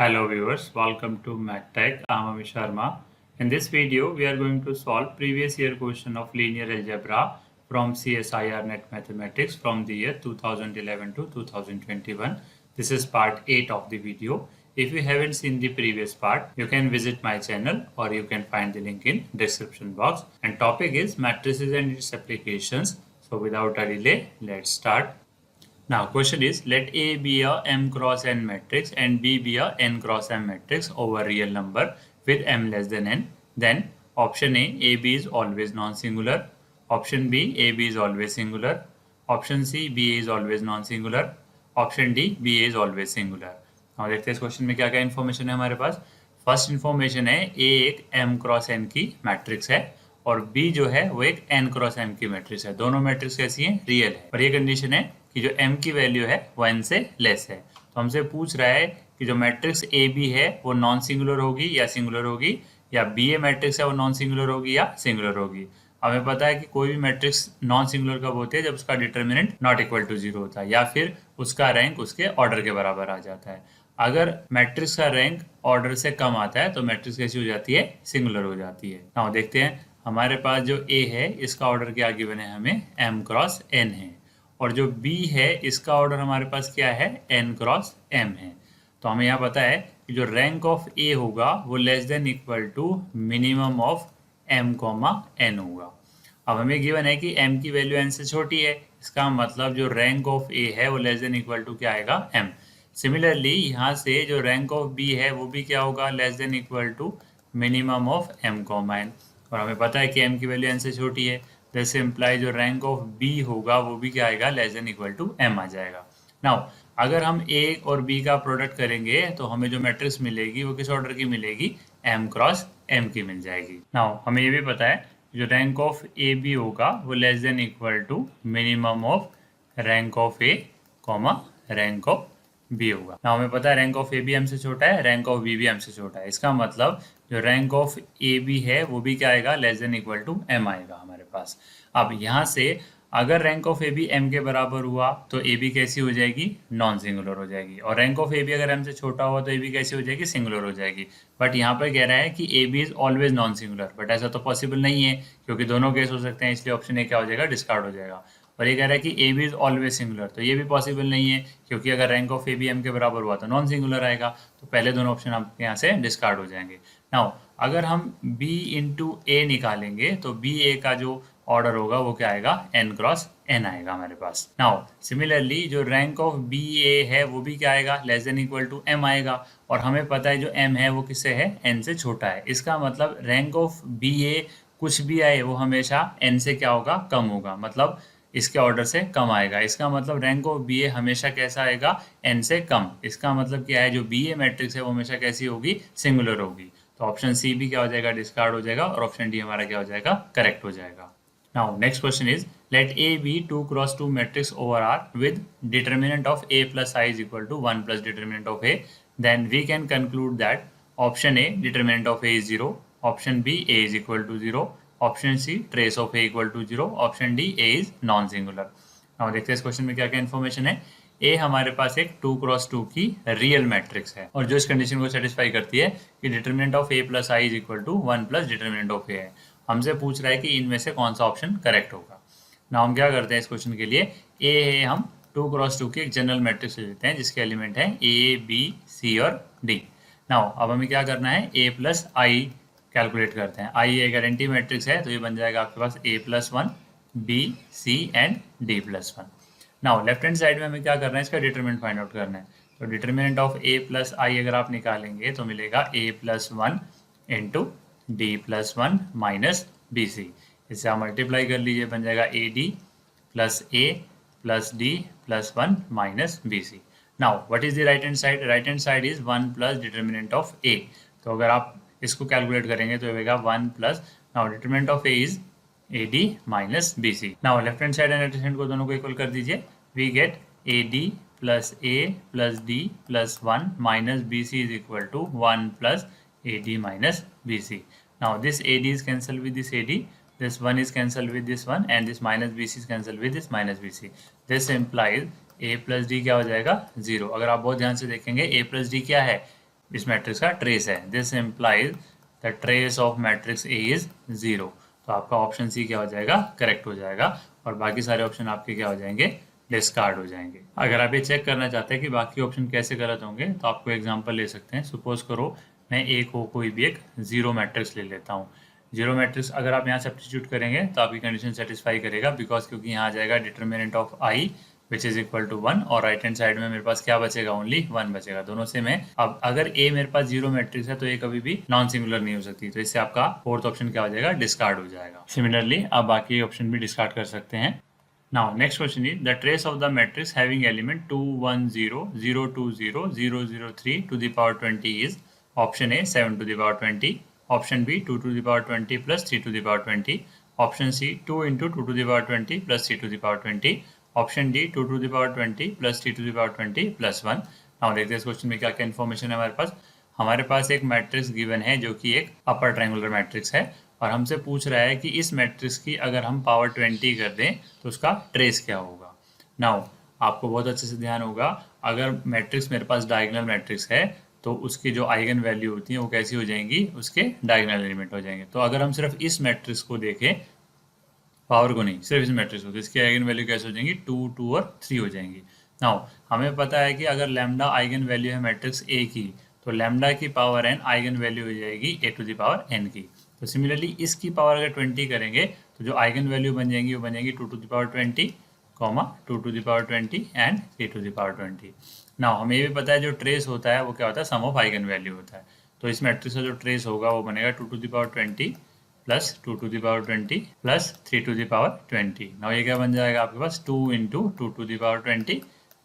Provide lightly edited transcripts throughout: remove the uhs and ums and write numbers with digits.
Hello viewers, welcome to MathTech. I'm Amit Sharma. In this video, we are going to solve previous year question of linear algebra from CSIR Net Mathematics from the year 2011 to 2021. This is part 8 of the video. If you haven't seen the previous part, you can visit my channel or you can find the link in description box. And topic is matrices and its applications. So without a delay, let's start. Now question is, let A be a m cross n matrix and B be a n cross m matrix over real number with m less than n. Then option A, AB is always non-singular. Option B, AB is always singular. Option C, BA is always non-singular. Option D, BA is always singular. Now देखते हैं इस question में क्या क्या information है हमारे पास. First information है A एक m क्रॉस n की मैट्रिक्स है और B जो है वो एक n क्रॉस m की मैट्रिक्स है. दोनों मैट्रिक्स कैसी हैं? रियल है. और ये कंडीशन है कि जो m की वैल्यू है वो n से लेस है. तो हमसे पूछ रहा है कि जो मैट्रिक्स ए बी है वो नॉन सिंगुलर होगी या सिंगुलर होगी, या बी ए मैट्रिक्स है वो नॉन सिंगुलर होगी या सिंगुलर होगी. हमें पता है कि कोई भी मैट्रिक्स नॉन सिंगुलर कब होती है, जब उसका determinant not equal to zero होता है या फिर उसका रैंक उसके ऑर्डर के बराबर आ जाता है. अगर मैट्रिक्स का रैंक ऑर्डर से कम आता है तो मैट्रिक्स कैसी हो जाती है? सिंगुलर हो जाती है. नाउ देखते हैं हमारे पास जो ए है इसका ऑर्डर क्या गिवन है, हमें m क्रॉस n है, और जो b है इसका ऑर्डर हमारे पास क्या है? n क्रॉस m है. तो हमें यहाँ पता है कि जो रैंक ऑफ a होगा वो less than equal to minimum of m comma n होगा. अब हमें गिवन है कि m की वैल्यू n से छोटी है, इसका मतलब जो रैंक ऑफ a है वो लेस देन इक्वल टू क्या आएगा? m. सिमिलरली यहाँ से जो रैंक ऑफ b है वो भी क्या होगा? Less than equal to minimum of m comma n. और हमें पता है कि m की वैल्यू n से छोटी है, जैसे इम्प्लाई जो रैंक ऑफ b होगा वो भी क्या आएगा? Less than equal to m आ जाएगा. नाउ अगर हम a और b का प्रोडक्ट करेंगे तो हमें जो मैट्रिक्स मिलेगी वो किस ऑर्डर की मिलेगी? m क्रॉस m की मिल जाएगी. नाउ हमें ये भी पता है जो रैंक ऑफ ए बी होगा वो less than equal to minimum of rank of A comma rank of B होगा. नाउ हमें पता है rank of A B M से छोटा है, रैंक ऑफ बी भी एम से छोटा है. इसका मतलब जो रैंक ऑफ ए बी है वो भी क्या आएगा? Less than equal to M आएगा हमारे पास. अब यहाँ से अगर rank of A B M के बराबर हुआ तो ए बी कैसी हो जाएगी? नॉन सिंगुलर हो जाएगी. और रैंक ऑफ ए बी अगर एम से छोटा हुआ तो ए बी कैसी हो जाएगी? सिंगुलर हो जाएगी. बट यहाँ पर कह रहा है कि A B is always non singular, but ऐसा तो पॉसिबल नहीं है क्योंकि दोनों केस हो सकते हैं, इसलिए ऑप्शन ए क्या हो जाएगा? डिस्कार्ड हो जाएगा. और ये कह रहा है कि A B is always singular, तो ये भी पॉसिबल नहीं है क्योंकि अगर rank of A B M के बराबर हुआ तो नॉन सिंगुलर आएगा. तो पहले दोनों ऑप्शन आपके यहाँ से डिस्कार्ड हो जाएंगे. नाउ अगर हम b इंटू ए निकालेंगे तो बी ए का जो ऑर्डर होगा वो क्या आएगा? n क्रॉस n आएगा हमारे पास. नाउ सिमिलरली जो रैंक ऑफ बी ए है वो भी क्या आएगा? Less than equal to m आएगा. और हमें पता है जो m है वो किससे है? n से छोटा है. इसका मतलब रैंक ऑफ बी ए कुछ भी आए वो हमेशा n से क्या होगा? कम होगा, मतलब इसके ऑर्डर से कम आएगा. इसका मतलब रैंक ऑफ बी ए हमेशा कैसा आएगा? n से कम. इसका मतलब क्या है? जो बी ए मैट्रिक्स है वो हमेशा कैसी होगी? सिंगुलर होगी. तो ऑप्शन सी भी क्या हो जाएगा? डिस्कार्ड हो जाएगा. और ऑप्शन डी हमारा क्या हो जाएगा? करेक्ट हो जाएगा. Now next question is, let A B 2 cross 2 matrix over R with determinant of a plus i is equal to 1 plus determinant of a. Then we can conclude that option A determinant of a is 0, option B a is equal to 0, option C trace of a equal to 0, option D a is non singular. Now देखते हैं इस question में क्या क्या information है. ए हमारे पास एक 2 cross 2 की रियल मैट्रिक्स है और जो इस कंडीशन को सेटिस्फाई करती है कि determinant of a plus i is equal to 1 plus determinant of a है. हमसे पूछ रहा है कि इनमें से कौन सा ऑप्शन करेक्ट होगा. ना हम क्या करते हैं इस क्वेश्चन के लिए, ए है हम 2 क्रॉस 2 की एक जनरल मैट्रिक्स ले लेते हैं जिसके एलिमेंट है ए बी सी और डी. नाउ अब हमें क्या करना है? a प्लस आई कैलकुलेट करते हैं. आई एक गारंटी मैट्रिक्स है तो ये बन जाएगा आपके पास a plus 1 B C and D plus 1. Now left hand side में हमें क्या करना है? इसका डिटरमिनेंट फाइंड आउट करना है. तो determinant of a plus I अगर आप निकालेंगे तो मिलेगा a plus 1 into D plus 1 minus B C. इससे आप मल्टीप्लाई कर लीजिए, बन जाएगा A D plus A plus D plus 1 minus B C. Now what is the right hand side? Right hand side is 1 plus determinant of a. तो अगर आप इसको कैलकुलेट करेंगे तो होगा 1 plus, now determinant of a is A D minus B C. Now left hand side and right hand को दोनों को इक्वल कर दीजिए. We get A D plus A plus D plus 1 minus B C is equal to 1 plus A D minus B C. Now this AD is cancelled with this AD, this 1 is cancelled with this 1 and this minus BC is cancelled with this minus BC. This implies A plus D क्या हो जाएगा? 0. अगर आप बहुत ध्यान से देखेंगे A plus D क्या है? इस मैट्रिक्स का ट्रेस है। This implies the trace of matrix A is 0। तो आपका ऑप्शन सी क्या हो जाएगा, करेक्ट हो जाएगा, और बाकी सारे ऑप्शन आपके क्या हो जाएंगे, डिस्कार्ड हो जाएंगे। अगर आप ये चेक करना चाहते हैं कि बाकी ऑप्शन कैसे गलत होंगे तो आपको एग्जांपल ले सकते हैं। सपोज करो मैं ए को कोई भी एक जीरो मैट्रिक्स ले लेता हूँ। जीरो मैट्रिक्स अगर आप यहाँ सब्स्टिट्यूट करेंगे तो आपकी कंडीशन सेटिस्फाई करेगा, बिकॉज क्योंकि यहाँ आ जाएगा determinant of I which is equal to 1, और राइट हैंड साइड में मेरे पास क्या बचेगा, ओनली 1 बचेगा दोनों से में। अब अगर ए मेरे पास जीरो मैट्रिक्स है तो ये कभी भी नॉन सिंगुलर नहीं हो सकती, तो इससे आपका फोर्थ ऑप्शन क्या हो जाएगा, डिस्कार्ड हो जाएगा। सिमिलरली आप बाकी ऑप्शन भी डिस्कार्ड कर सकते हैं। Now next question is the trace of the matrix having element 2 1 0 0 2 0 0 0 3 to the power 20 is option A 7 to the power 20, option B 2 to the power 20 plus 3 to the power 20, option C 2 into 2 to the power 20 plus 3 to the power 20, option D 2 to the power 20 plus 3 to the power 20 plus 1। Now देखते हैं इस question में क्या क्या information है हमारे पास। हमारे पास एक मैट्रिक्स गिवन है जो कि एक अपर ट्रायंगुलर मैट्रिक्स है, और हमसे पूछ रहा है कि इस मैट्रिक्स की अगर हम पावर 20 कर दें तो उसका ट्रेस क्या होगा। नाउ आपको बहुत अच्छे से ध्यान होगा, अगर मैट्रिक्स मेरे पास डायगोनल मैट्रिक्स है तो उसकी जो आइगन वैल्यू होती है वो कैसी हो जाएंगी, उसके डायगोनल एलिमेंट हो जाएंगे। तो अगर हम सिर्फ इस मैट्रिक्स को देखें, पावर को नहीं, सिर्फ इस मैट्रिक्स को, तो इसकी आइगन वैल्यू कैसे हो जाएंगी, 2 2 और 3 हो जाएंगी। नाउ हमें पता है कि अगर लैम्डा आइगन वैल्यू है मैट्रिक्स ए की, तो लैम्डा की पावर एन आइगन वैल्यू हो जाएगी ए टू द पावर एन की। तो सिमिलरली इसकी पावर अगर 20 करेंगे तो जो आइगन वैल्यू बन जाएंगी वो बन जाएंगी 2 to the power 20, 2 to the power 20 and 3 to the power 20। Now हमें ये भी पता है जो ट्रेस होता है वो क्या होता है, सम ऑफ आइगन वैल्यू होता है। तो इस मैट्रिक्स का जो ट्रेस होगा वो बनेगा 2 to the power 20 plus 2 to the power 20 plus 3 to the power 20। Now ये क्या बन जाएगा आपके पास, 2 into 2 to the power 20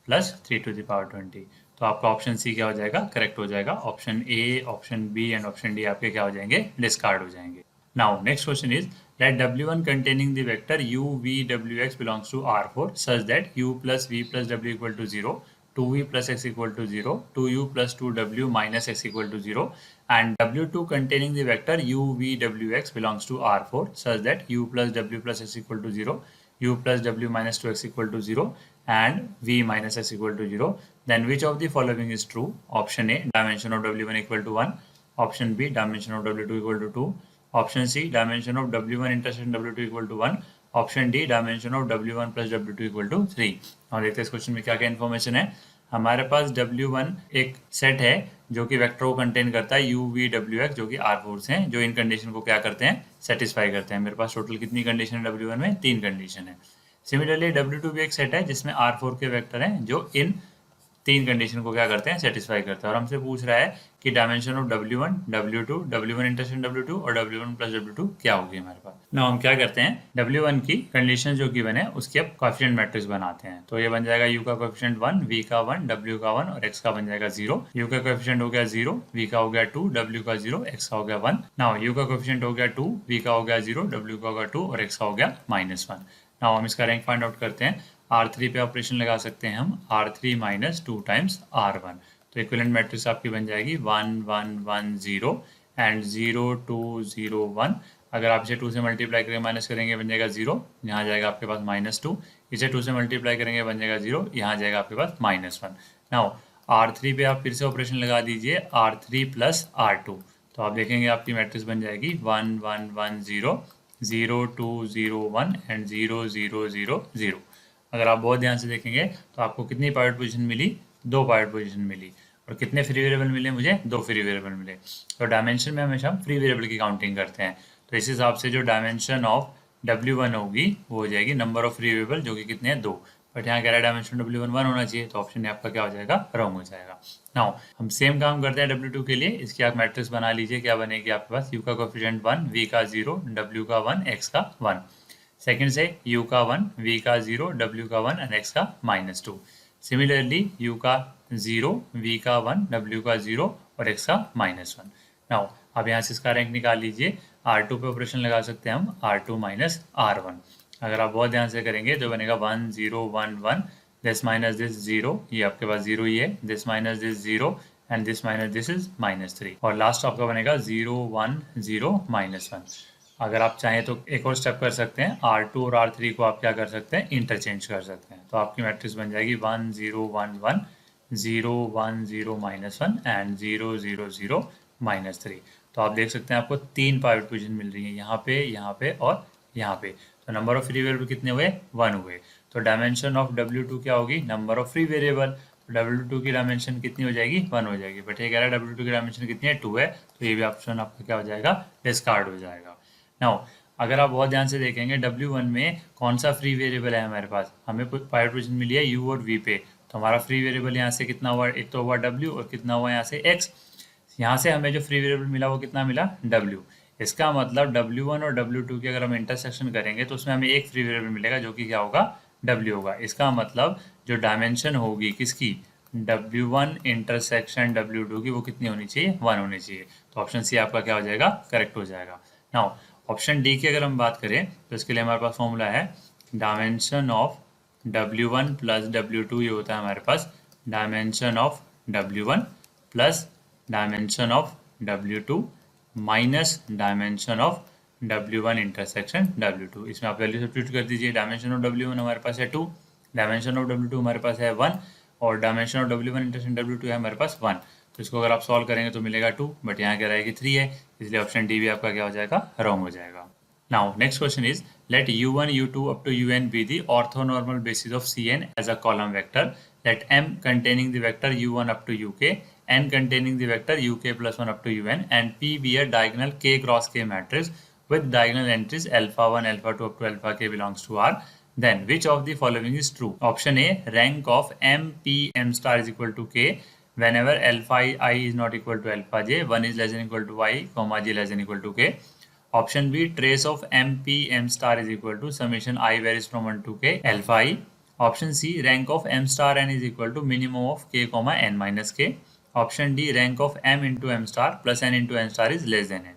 plus 3 to the power 20। तो आपका ऑप्शन सी क्या हो जाएगा, करेक्ट हो जाएगा। Option A, option B and option D आपके क्या हो जाएंगे, डिस्कार्ड हो जाएंगे। Now next question is let w1 containing the vector u v w x belongs to R4 such that u plus v plus w equal to 0, 2v plus x equal to 0, 2u plus 2w minus x equal to 0, and w2 containing the vector u v w x belongs to R4 such that u plus w plus x equal to 0, u plus w minus 2x equal to 0, and v minus x equal to 0, then which of the following is true? Option A, dimension of w1 equal to 1, option B, dimension of w2 equal to 2, option C, dimension of w1 intersection w2 equal to 1, option D, dimension of w1 plus w2 equal to 3। और देखते हैं इस question में क्या क्या information है। हमारे पास w1 एक सेट है जो कि वेक्टर को कंटेन करता है u v w x, जो कि R4 हैं, जो इन कंडीशन को क्या करते हैं, सेटिस्फाई करते हैं। मेरे पास टोटल कितनी कंडीशन है w1 में, 3 कंडीशन है। सिमिलरली w2 भी एक सेट है जिसमें R4 के वेक्टर हैं जो इन 3 कंडीशन को क्या करते हैं, सेटिस्फाई करते हैं। और हमसे पूछ रहा है कि dimension of w1, w2, w1 intersection w2 और w1 प्लस w2 क्या होगी हमारे पास। ना हम क्या करते हैं, w1 की कंडीशन जो गिवन है उसकी अब कोएफिशिएंट मैट्रिक्स बनाते हैं। तो ये बन जाएगा u का कोएफिशिएंट 1, v का 1, w का 1 और x का बन जाएगा 0। u का कोएफिशिएंट हो गया 0, v का हो गया 2, w का 0, x का हो गया 1। नाउ u का कोएफिशिएंट हो गया 2, v का हो गया 0, w का होगा 2 और x का हो गया -1। नाउ हम इसका रैंक फाइंड आउट करते हैं। R3 पे ऑपरेशन लगा सकते हैं हम, R3 माइनस 2 टाइम्स R1, तो इक्विवेलेंट मैट्रिक्स आपकी बन जाएगी 1 1 1 0 एंड 0 2 0 1। अगर आप इसे 2 से मल्टीप्लाई करके माइनस करेंगे बन जाएगा 0, यहाँ जाएगा आपके पास -2, इसे 2 से मल्टीप्लाई करेंगे बन जाएगा 0, यहाँ जाएगा आपके पास -1। नाउ R3 पे आप फिर से ऑपरेशन लगा दीजिए, R3 प्लस R2, तो आप देखेंगे आपकी मैट्रिक्स बन जाएगी 1 1 1 0 0 2 0 1 एंड 0 0 0 0। अगर आप बहुत ध्यान से देखेंगे तो आपको कितनी पायलट पोजीशन मिली, 2 पायलट पोजीशन मिली, और कितने फ्री वेरिएबल मिले मुझे, 2 फ्री वेरिएबल मिले। तो डायमेंशन में हमेशा हम फ्री वेरिएबल की काउंटिंग करते हैं, तो इस हिसाब से जो डायमेंशन ऑफ w1 होगी वो हो जाएगी नंबर ऑफ फ्री वेरिएबल, जो कि कितने हैं, 2। बट यहाँ कह रहा है डायमेंशन w1 1 होना चाहिए, तो ऑप्शन आपका क्या हो जाएगा, रॉन्ग हो जाएगा। नाउ हम सेम काम करते हैं w2 के लिए। इसकी आप मैट्रिक्स बना लीजिए, क्या बनेगी आपके पास, u का कोएफिशिएंट 1, v का 0, w का 1, x का 1। सेकेंड से u का 1, v का 0, w का 1 एंड x का -2। सिमिलरली u का 0, v का 1, w का 0 और x का -1। नाउ अब यहाँ से इसका रैंक निकाल लीजिए। R2 पे ऑपरेशन लगा सकते हैं हम, R2 माइनस R1। अगर आप बहुत ध्यान से करेंगे तो बनेगा 1 0 1 1, दिस माइनस दिस 0, ये आपके पास 0 ही है, this minus this 0 and this minus this is -3, और लास्ट आपका बनेगा 0 1 0 -1। अगर आप चाहें तो एक और स्टेप कर सकते हैं, R2 और R3 को आप क्या कर सकते हैं, इंटरचेंज कर सकते हैं। तो आपकी मैट्रिक्स बन जाएगी 1 0 1 1 0 1 0 -1 एंड 0 0 0 -3। तो आप देख सकते हैं आपको 3 पाइवट पोजीशन मिल रही है, यहाँ पे और यहाँ पे। तो नंबर ऑफ फ्री वेरिएबल कितने हुए? 1 हुए। तो डायमेंशन ऑफ W2 क्या होगी? Number of free variable. तो W2 की डायमेंशन कितनी हो जाएगी? 1 हो जाएगी। बट ये कह रहा है W2 की डायमेंशन कितनी है? 2 है। तो ये भी ऑप्शन आपका क्या हो जाएगा? डिस्कार्ड हो जाएगा। नाउ अगर आप बहुत ध्यान से देखेंगे W1 में कौन सा फ्री वेरिएबल है हमारे पास? हमें पाइवट पोजीशन मिली है U और V पे। तो हमारा फ्री वेरिएबल यहाँ से कितना हुआ? एक तो हुआ W और कितना हुआ यहाँ से X। यहाँ से हमें जो फ्री वेरिएबल मिला वो कितना मिला? W। इसका मतलब W1 और W2 की अगर हम इंटरसेक्शन करेंगे तो उसमें हमें एक फ्री वेरिएबल मिलेगा जो कि क्या होगा? W होगा। इसका मतलब जो डायमेंशन होगी किसकी? W1 इंटरसेक्शन W2 की वो कितनी होनी चाहिए? 1 होनी चाहिए। तो ऑप्शन सी आपका क्या हो जाएगा? करेक्ट हो जाएगा। नाउ ऑप्शन डी की अगर हम बात करें तो इसके लिए हमारे पास फॉर्मूला है dimension of W1 plus W2 ये होता है हमारे पास dimension of W1 plus dimension of W2 minus dimension of W1 intersection W2। इसमें आप वैल्यू सब्स्टिट्यूट कर दीजिए। डायमेंशन ऑफ W1 हमारे पास है 2, डायमेंशन ऑफ W2 हमारे पास है 1 और dimension of W1 intersection W2 है हमारे पास 1। तो इसको अगर आप सॉल्व करेंगे तो मिलेगा 2, बट यहाँ कह रहा है कि 3 है, इसलिए ऑप्शन डी भी आपका क्या हो जाएगा? रॉन्ग हो जाएगा। Now next question is let u1 u2 up to un be the orthonormal basis of Cn as a column vector. Let m containing the vector u1 up to uk, n containing the vector uk plus 1 up to un, and p be a diagonal k cross k matrix with diagonal entries alpha 1 alpha 2 up to alpha k belongs to R. Then which of the following is true? Option A, rank of m p m star is equal to k whenever alpha I is not equal to alpha j, 1 is less than equal to I, comma j less than equal to k. Option B, trace of MP M star is equal to summation I varies from 1 to k alpha I. Option C, rank of M star n is equal to minimum of k comma n minus k. Option D, rank of m into m star plus n into n star is less than n.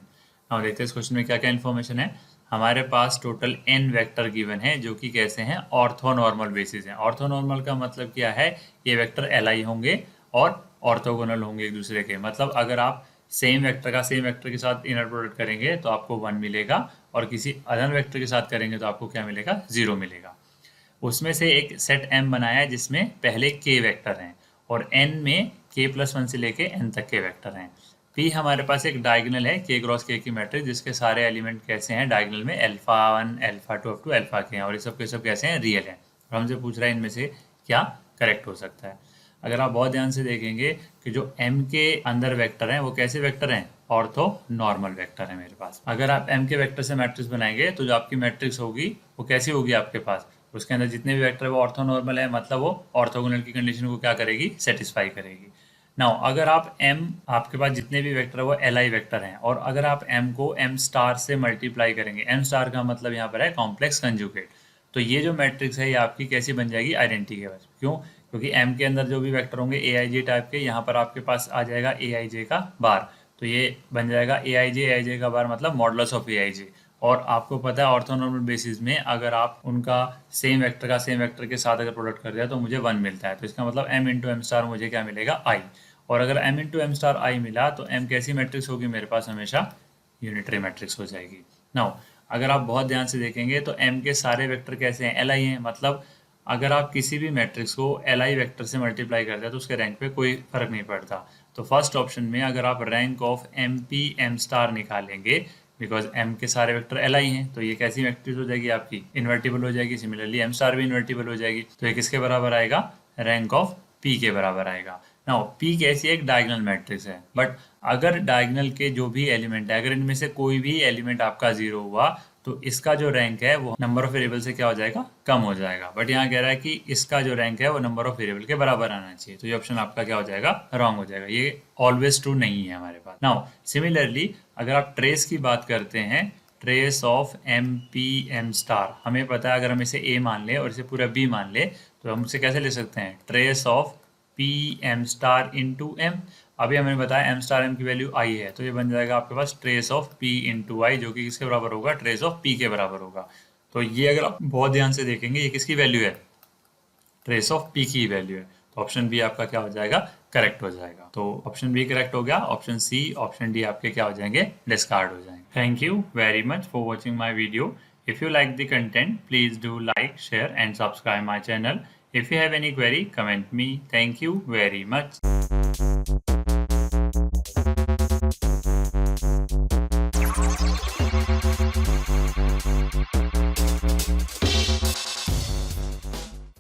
now देखते हैं इस question में क्या क्या information है। हमारे पास total n vector given है जो कि कैसे हैं? ऑर्थोनॉर्मल बेसिस हैं। ऑर्थोनॉर्मल का मतलब क्या है? ये वेक्टर Li होंगे और ऑर्थोगोनल होंगे एक दूसरे के। मतलब अगर आप सेम वेक्टर का सेम वेक्टर के साथ इनर प्रोडक्ट करेंगे तो आपको 1 मिलेगा और किसी अदर वेक्टर के साथ करेंगे तो आपको क्या मिलेगा? 0 मिलेगा। उसमें से एक सेट M बनाया है जिसमें पहले k वेक्टर हैं और n में k प्लस 1 से लेके n तक के वेक्टर हैं। P हमारे पास एक डायगोनल है k क्रॉस k की मैट्रिक्स जिसके सारे एलिमेंट कैसे हैं? डायगोनल में alpha 1 alpha 2 up to alpha के हैं और ये सब के सब कैसे हैं? रियल हैं। और हमसे पूछ रहा है इनमें से क्या करेक्ट हो सकता है। अगर आप बहुत ध्यान से देखेंगे कि जो m के अंदर वेक्टर हैं वो कैसे वेक्टर हैं? ऑर्थो नॉर्मल वेक्टर है मेरे पास। अगर आप m के वेक्टर से मैट्रिक्स बनाएंगे तो जो आपकी मैट्रिक्स होगी वो कैसी होगी आपके पास? उसके अंदर जितने भी वेक्टर है वो ऑर्थो नॉर्मल है, मतलब वो ऑर्थोगोनल की कंडीशन को क्या करेगी? सेटिस्फाई करेगी। नाउ अगर आप m आपके पास जितने भी वेक्टर है वो Li वेक्टर हैं और अगर आप m को m स्टार से मल्टीप्लाई करेंगे, m स्टार का मतलब यहाँ पर है कॉम्प्लेक्स कंजुगेट, तो ये जो मैट्रिक्स है ये आपकी कैसी बन जाएगी? आइडेंटिटी के बस। क्यों? क्योंकि m के अंदर जो भी वेक्टर होंगे aij टाइप के, यहाँ पर आपके पास आ जाएगा aij का बार, तो ये बन जाएगा aij का बार मतलब मॉडुलस ऑफ aij। और आपको पता है ऑर्थोनॉर्मल बेसिस में अगर आप उनका सेम वेक्टर का सेम वेक्टर के साथ अगर प्रोडक्ट कर दिया तो मुझे 1 मिलता है। तो इसका मतलब m इंटू एम स्टार मुझे क्या मिलेगा? I। और अगर m into M star I मिला तो m कैसी मैट्रिक्स होगी मेरे पास? हमेशा यूनिटरी मैट्रिक्स हो जाएगी। नाउ अगर आप बहुत ध्यान से देखेंगे तो m के सारे वेक्टर कैसे हैं? Li हैं। मतलब अगर आप किसी भी मैट्रिक्स को Li वेक्टर से मल्टीप्लाई करते हैं तो उसके रैंक पे कोई फर्क नहीं पड़ता। तो फर्स्ट ऑप्शन में अगर आप rank of M P M star निकालेंगे, बिकॉज m के सारे वेक्टर Li हैं, तो ये कैसी मैट्रिक्स हो जाएगी आपकी? इन्वर्टिबल हो जाएगी। सिमिलरली m स्टार भी इन्वर्टिबल हो जाएगी। तो ये किसके बराबर आएगा? रैंक ऑफ p के बराबर आएगा। नाउ p कैसी एक डायगोनल मैट्रिक्स है, बट अगर डायगोनल के जो भी एलिमेंट है अगर इनमें से कोई भी एलिमेंट आपका 0 हुआ तो इसका जो रैंक है वो नंबर ऑफ वेरिएबल से क्या हो जाएगा? कम हो जाएगा। बट यहाँ कह रहा है कि इसका जो रैंक है वो नंबर ऑफ वेरिएबल के बराबर आना चाहिए, तो ये ऑप्शन आपका क्या हो जाएगा? रॉन्ग हो जाएगा। ये ऑलवेज ट्रू नहीं है हमारे पास। नाउ सिमिलरली अगर आप ट्रेस की बात करते हैं, trace of M P M star, हमें पता है अगर हम इसे a मान ले और इसे पूरा b मान ले तो हम इसे कैसे ले सकते हैं? Trace of P M star into M. अभी हमें बताया m स्टार m की वैल्यू i है, तो ये बन जाएगा आपके पास trace of p into I, जो कि किसके बराबर होगा? ट्रेस ऑफ p के बराबर होगा। तो ये अगर आप बहुत ध्यान से देखेंगे ये किसकी वैल्यू है? ट्रेस ऑफ p की वैल्यू है। तो ऑप्शन बी आपका क्या हो जाएगा? करेक्ट हो जाएगा। तो ऑप्शन बी करेक्ट हो गया। ऑप्शन सी ऑप्शन डी आपके क्या हो जाएंगे? डिस्कार्ड हो जाएंगे। Thank you very much for watching my video. If you like the content, please do like, share and subscribe my channel. If you have any query, comment me. Thank you very much.